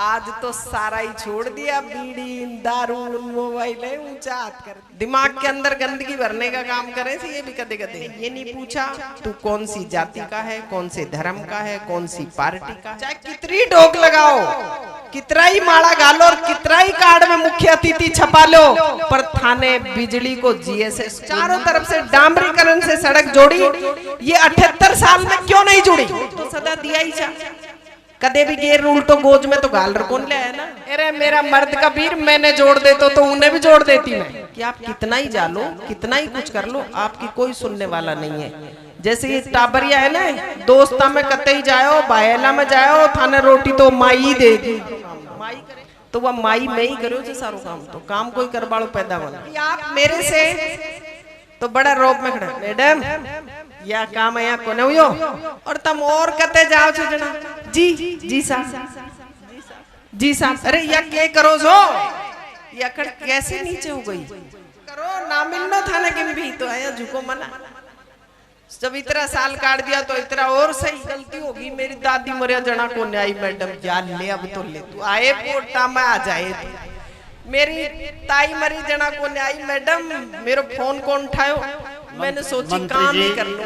आज तो सारा ही छोड़ दिया, बीड़ी दारू मोबाइल है, ऊंचा हाथ कर दिमाग के अंदर गंदगी भरने का काम करे थे। ये भी कदे कदे ये नहीं पूछा तू कौन सी जाति का है, कौन से धर्म का है, कौन सी पार्टी का, चाहे कितनी डोक लगाओ, कितना ही माड़ा गालो और कितना ही कार्ड में मुख्य अतिथि छपा लो, पर थाने बिजली को जीएसएस चारों तरफ से डामरीकरण से सड़क जोड़ी, ये 78 साल में क्यों नहीं जुड़ी? तो सदा दिया ही जा कदे भी गेर उल्टो गोज में तो गाल कौन ले आया ना। अरे मेरा मर्द कबीर, मैंने जोड़ देता तो उन्हें भी जोड़ देती मैं। कि आप कितना ही जालो, कितना ही कुछ कर लो, आपकी कोई सुनने वाला नहीं है। जैसे ये टाबरिया है ना, दोस्ता में कते ही जाओ, बायला में जाओ, थाने रोटी तो माई ही देगी, तो वह माई में ही करो जो सारो काम, तो काम कोई करवाड़ो पैदा बना। आप मेरे से तो बड़ा रोब में खड़ा, मैडम या काम है यहाँ कोने हुयो, और तुम और कते जाओ छो जना, जी साहब, जी साहब। अरे या क्या करो सो, या कर कैसे नीचे हो गई करो ना, मिलना था ना किन भी तो आया झुको मना। जब इतना साल काट दिया तो इतना और सही गलती होगी। मेरी दादी मरिया जना को आई, मैडम जा ले अब तो ले तू आए पोटा में आ जाए। मेरी ताई मरी जना को आई, मैडम मेरा फोन कौन उठायो, मैंने सोची काम ही कर लो।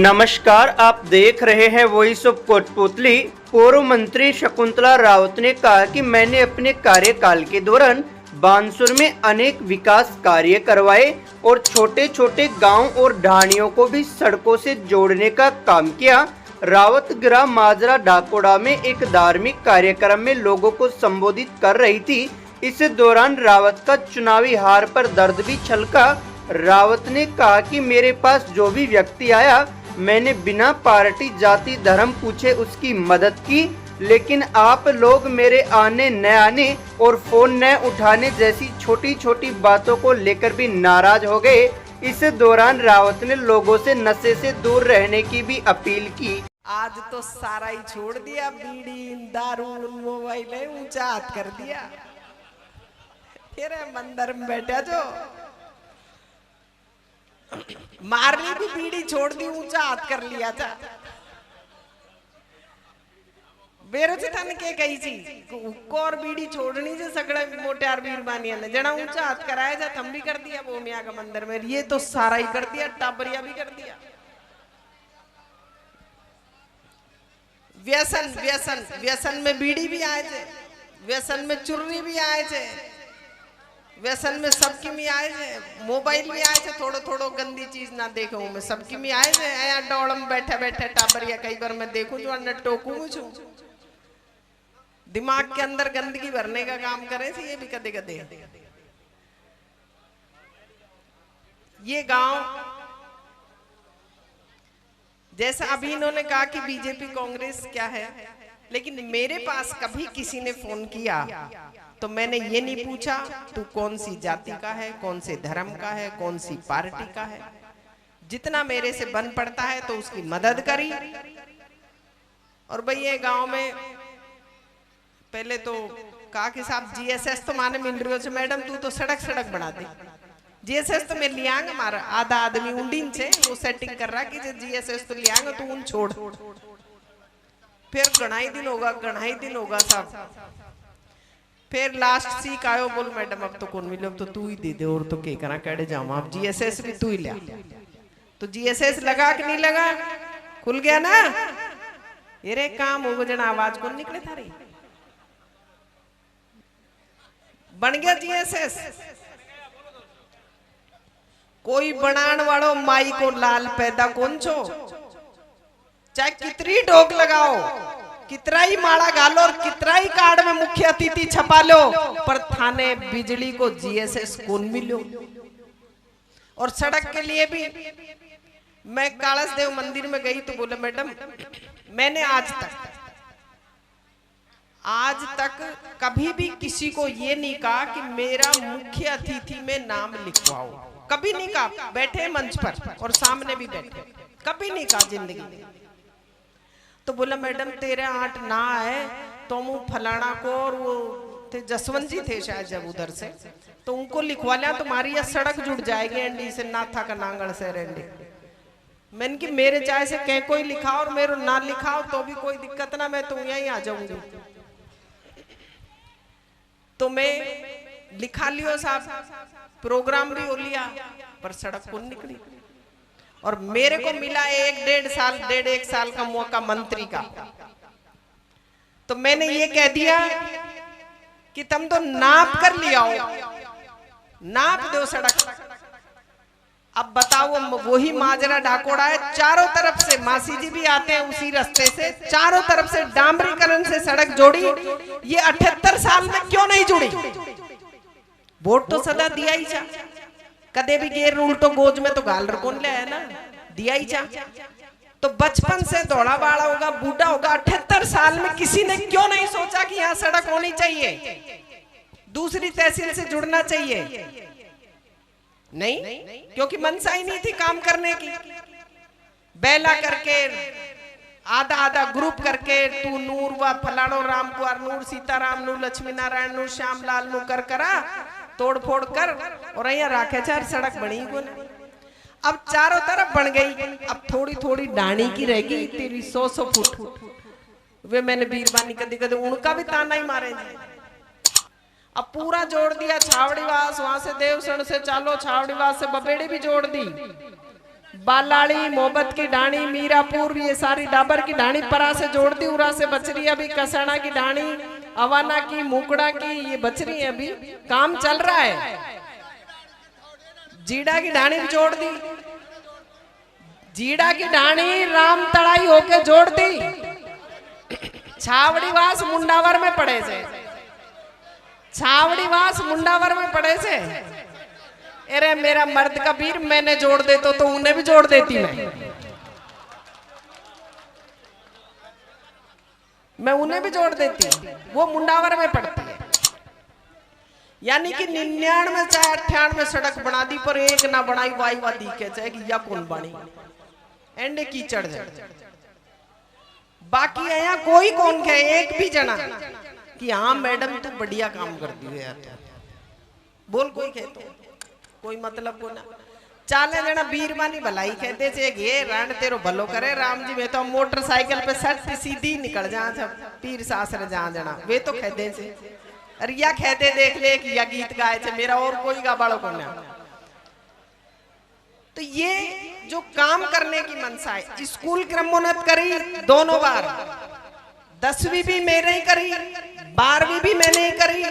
नमस्कार, आप देख रहे हैं वॉइस ऑफ कोटपुतली। पूर्व मंत्री शकुंतला रावत ने कहा कि मैंने अपने कार्यकाल के दौरान बानसूर में अनेक विकास कार्य करवाए और छोटे छोटे गांव और ढाणियों को भी सड़कों से जोड़ने का काम किया। रावत ग्राम माजरा डाकोड़ा में एक धार्मिक कार्यक्रम में लोगों को संबोधित कर रही थी। इस दौरान रावत का चुनावी हार पर दर्द भी छलका। रावत ने कहा कि मेरे पास जो भी व्यक्ति आया, मैंने बिना पार्टी जाति धर्म पूछे उसकी मदद की, लेकिन आप लोग मेरे आने न आने और फोन न उठाने जैसी छोटी छोटी बातों को लेकर भी नाराज हो गए। इस दौरान रावत ने लोगों से नशे से दूर रहने की भी अपील की। आज तो सारा ही छोड़ दिया, बीड़ी दारू मोबाइल है, ऊंचा हाथ कर दिया। फिर मंदिर में बैठा जो मारनी भी बीड़ी छोड़ दी, ऊंचा हाथ कर लिया था। बेरोज थाने के कही चीज और बीड़ी छोड़नी से सगड़ा मोटे आरबीर बानिया ने जना ऊंचा हाथ कराया जा, थम भी कर दिया वो मियाँ का मंदिर में। ये तो सारा ही कर दिया, टाबरिया भी कर दिया। व्यसन व्यसन व्यसन में बीड़ी भी आए थे, व्यसन में चुर्री भी आए थे, व्यसन में सबकी भी आए थे, मोबाइल भी आए थे। थोड़ो थोड़ो गंदी चीज ना देखो मैं, सबकी भी आए थे। यहाँ डोड़ में बैठे बैठे टाबरिया कई बार मैं देखूं जो अन्य टोकू छू, दिमाग के अंदर गंदगी भरने का काम करे थे। ये भी कदे कदे ये गांव जैसा अभी इन्होंने कहा कि बीजेपी कांग्रेस क्या है, लेकिन मेरे पास कभी किसी ने फोन किया तो मैंने ये नहीं पूछा तू कौन सी जाति का है, कौन से धर्म का है, कौन सी पार्टी का है। जितना मेरे से बन पड़ता है तो उसकी मदद करी। और भाई ये गांव में पहले तो कहा कि साहब जीएसएस तो माने मिल रही हो, मैडम तू तो सड़क सड़क बना दे। जीएसएस तो मैं लियांग, हमारा आधा आदमी उंडीन से वो सेटिंग कर रहा कि जीएसएस तो लियांग तू उन छोड़। फिर गणाई दिन होगा साहब। फिर लास्ट सीख आयो, बोल मैडम अब तो कौन मिले, अब तो तू ही दे दे, और तो के करा कड़े जाऊँ आप जीएसएस भी तू ही लिया। तो जीएसएस लगा कि नहीं लगा, खुल गया ना। ये काम हो जना आवाज कौन निकले थारी, बन गया जीएसएस। कोई बनान वालों माई को लाल पैदा कौन छो, चाहे कितनी डोक लगाओ, कितना ही माड़ा गालो और कितना ही कार्ड में मुख्य अतिथि छपा लो, पर थाने बिजली को जीएसएस कौन मिलो। और सड़क के लिए भी मैं कालस देव मंदिर में गई तो बोले मैडम मैंने आज तक कभी भी किसी को ये नहीं कहा कि मेरा मुख्य अतिथि में नाम लिखवाओ, कभी नहीं कहा। बैठे मंच पर और सामने भी बैठे, कभी नहीं कहा जिंदगी में। तो बोला मैडम तेरे आठ ना है तो मुँह फलाना को, और वो थे जसवंत जी थे शायद जब उधर से, तो उनको लिखवा लिया, तुम्हारी यह सड़क जुड़ जाएगी एंडी से नाथा का नांगड़ से रेंडी। मैंने कि मेरे चाहे से कहीं कोई लिखा और मेरे ना लिखा हो तो भी कोई दिक्कत ना, मैं तो यहीं आ जाऊंगी। तो मैं लिखा लियो साहब, प्रोग्राम भी हो लिया, पर सड़क को निकली। और मेरे को मिला डेढ़ एक साल का मौका मंत्री का। तो मैंने ये कह दिया कि तुम तो नाप कर लिया हो, नाप दो सड़क। अब बताओ, वही माजरा डाकोड़ा है, चारों तरफ से मासी जी भी आते हैं उसी रास्ते से, चारों तरफ से डामरीकरण से सड़क जोड़ी। ये 78 साल में क्यों नहीं जुड़ी? वोट तो सदा दिया ही जा, कदे भी गेर उल्टो गोज में तो गाल कौन ले आया ना, दिया ही जा। तो बचपन से दौड़ा बाड़ा होगा, बूढ़ा होगा, 78 साल में किसी ने क्यों नहीं सोचा कि यहाँ सड़क होनी चाहिए, दूसरी तहसील से जुड़ना चाहिए? नहीं, क्योंकि मनसा ही नहीं थी काम करने की। बेला करके आधा आधा ग्रुप करके, तू नूर व फलाणो राम कुआर नूर, सीताराम नूर, लक्ष्मी नारायण नूर, श्यामलाल नूर कर करा तोड़ फोड़ कर, और यहाँ राखे चार सड़क बनी को। अब चारों तरफ बन गई, अब थोड़ी थोड़ी डाणी की रहेगी तेरी 100 फुट। वे मैंने बीरबानी कदी कदी उनका भी ताना ही मारे। अब पूरा जोड़ दिया, छावड़ीवास, वहां से देवसण से चालो, छावड़ीवास से बबेड़ी भी जोड़ दी, बालाड़ी, मोहब्बत की ढाणी, मीरापुर, ये सारी डाबर की ढाणी परा से जोड़ दी, उरा से बच रही है अभी कसाना की ढाणी, अवाना की, मुकड़ा की, ये बच रही है, अभी काम चल रहा है। जीड़ा की ढाणी भी जोड़ दी, जीड़ा की ढाणी राम तड़ाई होके जोड़ दी। छावड़ीवास मुंडावर में पड़े से, छावड़ीवास मुंडावर में पड़े से। अरे मेरा मर्द कबीर, मैंने जोड़ दे तो उन्हें भी जोड़ देती मैं उन्हें भी जोड़ देती, वो मुंडावर में पड़ती है। यानी कि 99 चाहे 98 सड़क बना दी, पर एक ना बनाई वाई वादी के चाहे कि या कौन बनी एंडे कीचड़ जाए। बाकी यहाँ कोई कौन कहे, एक भी जना कि हाँ मैडम तू बढ़िया काम करती है यार, बोल कोई कहे तो कोई मतलब को ना। चाले लेना बीरबानी भलाई कहते थे, ये रान तेरो भलो करे राम जी, वे तो मोटरसाइकिल पे सट सीधी निकल जा पीर सासरे जा जाना, वे तो कहते थे। अरे या कहते देख ले कि या गीत गाए थे, मेरा और कोई गाबाड़ो को ना। तो ये जो काम करने की मनसा है, स्कूल क्रमोन्नत करी दोनों बार, 10वीं भी मैंने ही करी, 12वीं भी मैंने ही करी।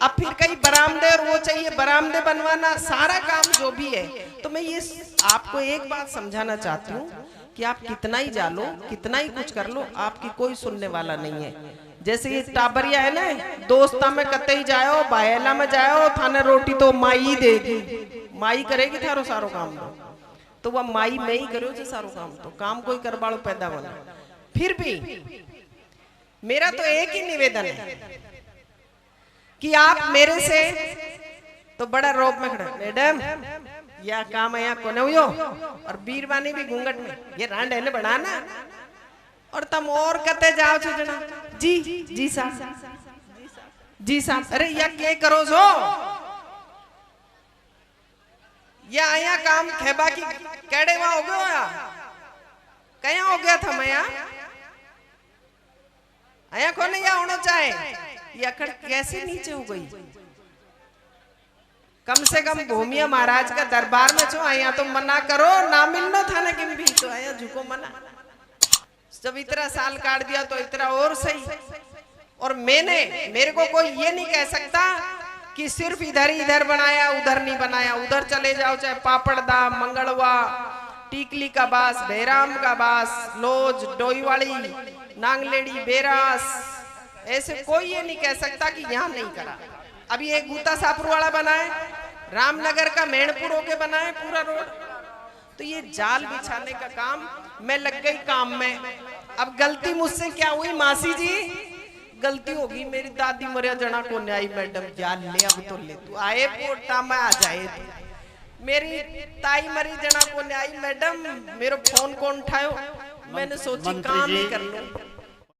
अब फिर कई बरामदे और वो चाहिए, बरामदे बनवाना, सारा काम जो भी है। तो मैं ये आपको एक बात समझाना चाहती हूँ कि आप कितना ही जालो, कितना ही कुछ कर लो, आपकी कोई सुनने वाला नहीं है। जैसे ये टाबरिया है ना, दोस्ता में कतई जाओ, बायला में जाओ, थाने रोटी तो माई देगी, माई करेगी थारो सारो काम, तो वह माई में ही करो जो सारो काम, तो काम कोई करवाड़ो पैदा बना। फिर भी मेरा तो एक ही निवेदन है कि आप मेरे से तो बड़ा रोब में खड़ा, मैडम यह काम यहाँ कोने हुयो, और बीरबानी भी घूंघट में, ये रांड है बढ़ाना, और तुम और कते जाओ जना, जी जी साहब, जी साहब, अरे यह क्या करो जो, या आया काम खेबा की कैडे वहां हो गया, कया हो गया था मैं आया को नहीं होना चाहे, ये अकड़ कैसे नीचे हो गई। कम से कम भूमिया महाराज का दरबार में छो, आया तो मना करो, ना मिलना था ना किम भी, तो आया झुको मना, जब इतना साल काट दिया तो इतना और सही। और मेरे को कोई ये नहीं कह सकता कि सिर्फ इधर बनाया उधर नहीं बनाया, उधर चले जाओ, चाहे पापड़दा, मंगलवा, टीकली का बास, बेराम का बास, लोज, डोईवाड़ी, नांगलेड़ी, बेरास, ऐसे कोई ये नहीं कह सकता कि यहाँ नहीं करा। अभी एक गूता सापुर वाला बना है, रामनगर का मेणपुर होके बना है पूरा रोड, तो ये जाल बिछाने का काम मैं लग गई काम में। अब गलती मुझसे क्या हुई मासी जी, गलती होगी मेरी दादी मरिया जना को न्याय मैडम जाल ले, अब तो ले तू आए पोटा में आ जाए, मेरी ताई मरी जना को न्याय मैडम, मेरा फोन कौन उठायो, मैंने सोची काम ही कर लूं।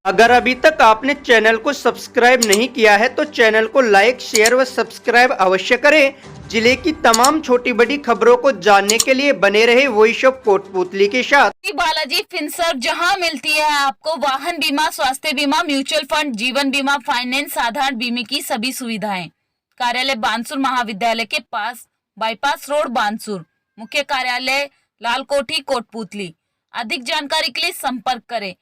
अगर अभी तक आपने चैनल को सब्सक्राइब नहीं किया है तो चैनल को लाइक, शेयर व सब्सक्राइब अवश्य करें जिले की तमाम छोटी बड़ी खबरों को जानने के लिए बने रहे वॉइस ऑफ कोटपुतली के साथ। बालाजी फिनसर्व, जहां मिलती है आपको वाहन बीमा, स्वास्थ्य बीमा, म्यूचुअल फंड, जीवन बीमा, फाइनेंस, साधारण बीमे की सभी सुविधाएं। कार्यालय बानसूर महाविद्यालय के पास, बाईपास रोड, बानसूर। मुख्य कार्यालय लाल कोठी, कोटपुतली। अधिक जानकारी के लिए संपर्क करें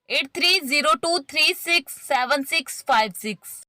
8302367656।